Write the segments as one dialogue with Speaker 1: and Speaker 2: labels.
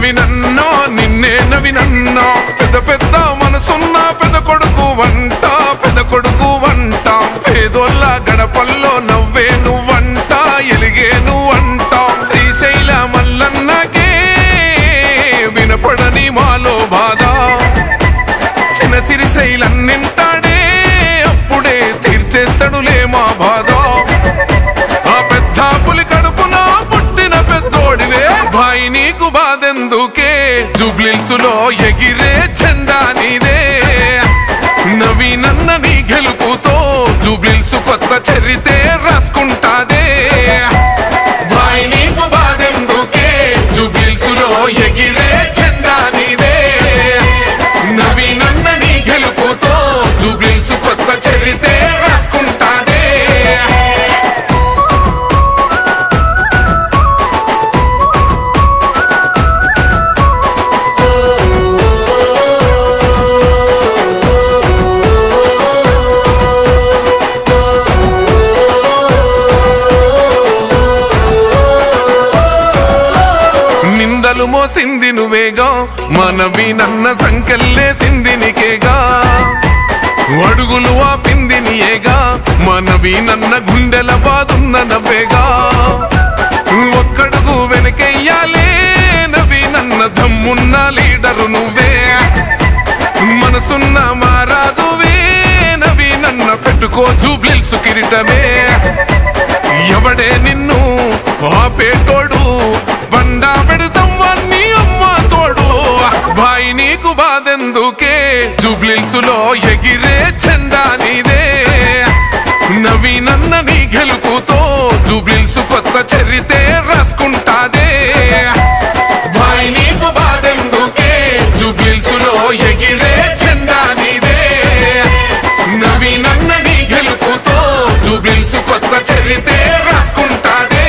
Speaker 1: నవినన్నో నిన్నే నవినన్నో పెద్ద పెద్ద మనసున్న పెద్ద కొడుకు వంట పెద్ద కొడుకు వంట పేదోళ్ళ గడపల్లో నవ్వే నువ్వంట ఎలిగే నువ్వంట శ్రీశైల మల్లన్నకే వినపడని మాలో బాధ చిన్న సిరిశైలన్నింటాడే అప్పుడే తీర్చేస్తాడులే మా బాధ ఆ పెద్ద పులి కడుపున పుట్టిన పెద్దోడివే భాయి నీకు బాధెందుకే జూబ్లీహిల్స్లో ఎగిరే జెండా నీదే నవీనన్న నీ గెలుపుతో జూబ్లీహిల్స్ కొత్త చరితే రాసుకుంటాదే భాయి నీకు బాధెందుకే జూబ్లీహిల్స్లో ఎగిరే జెండా నీదే నవీనన్న నీ గెలుపుతో జూబ్లీహిల్స్ కొత్త చరితే రాసుకుంటాదే నిందలు మోసింది నువ్వేగా మనవీనన్న సంకెళ్ళేసింది నీకేగా అడుగులు ఆపింది నీయేగా మనవీనన్న గుండెల బాదున్న నవ్వేగా ఒక్కడుగు వెనకెయ్యాలే నవీనన్న దమ్మున్న లీడరు నువ్వే మనసున్న మహారాజువే నవీనన్న పెట్టుకో జూబ్లీహిల్స్ కిరీటమే ఎవడే నిన్ను ఆపేటోడు బండా పెడతాం వాణ్ణి అమ్మ తోడు భాయి నీకు బాధెందుకే జూబ్లీహిల్స్లో ఎగిరే జెండా నీదే నవీనన్న నీ గెలుపుతో జూబ్లీహిల్స్ కొత్త చరితే రాసుకుంటాదే భాయి నీకు బాధెందుకే జూబ్లీహిల్స్లో ఎగిరే జెండా నీదే నవీనన్న నీ గెలుపుతో జూబ్లీహిల్స్ కొత్త చరితే రాసుకుంటాదే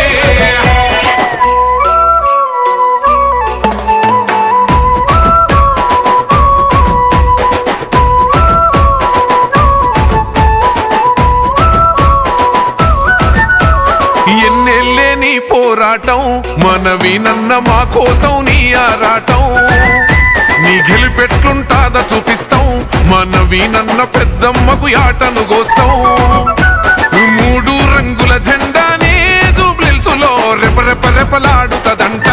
Speaker 1: ఎన్నెళ్ళే నీ పోరాటం మనవీనన్న మా కోసం నీ ఆరాటం నీ గెలిపెట్లుంటాదా చూపిస్తాం మనవీనన్న పెద్దమ్మకు యాటను గోస్తాం మూడు రంగుల జెండానే జూబ్లీహిల్స్లో రెపరెపరెపలాడుతదంట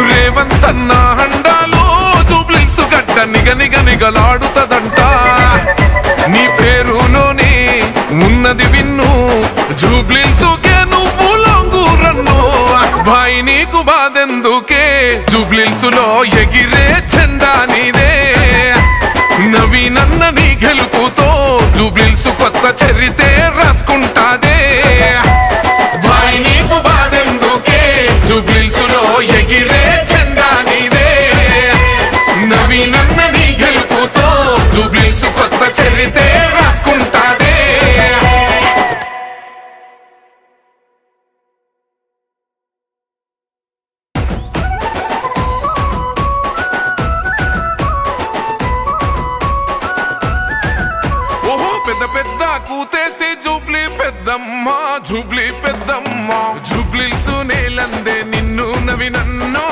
Speaker 1: రేవంతన్న హండాలో జూబ్లీహిల్స్ గడ్డ నిగనిగనిగలాడుతదంట నీ పేరులోనే ఉన్నది విన్ను జూబ్లీహిల్స్కే నువ్వు లొంగురన్ను భాయి నీకు బాధెందుకే జూబ్లీహిల్స్లో ఎగిరే జెండా నీదే నవీనన్న నీ గెలుపుతో జూబ్లీహిల్స్ కొత్త చరితే రాసుకుంటాదే భాయి నీకు బాధెందుకే జూబ్లీహిల్స్లో ఎగిరే జెండా నీదే నవీనన్న నీ గెలుపుతో జూబ్లీహిల్స్ కొత్త చరితే రాసుకుంటాదే ఓహో పెద్ద పెద్ద కూతేసి జూబ్లీ పెద్దమ్మ జూబ్లీ పెద్దమ్మ జూబ్లీహిల్స్ నేలందే నిన్ను నవీనన్నో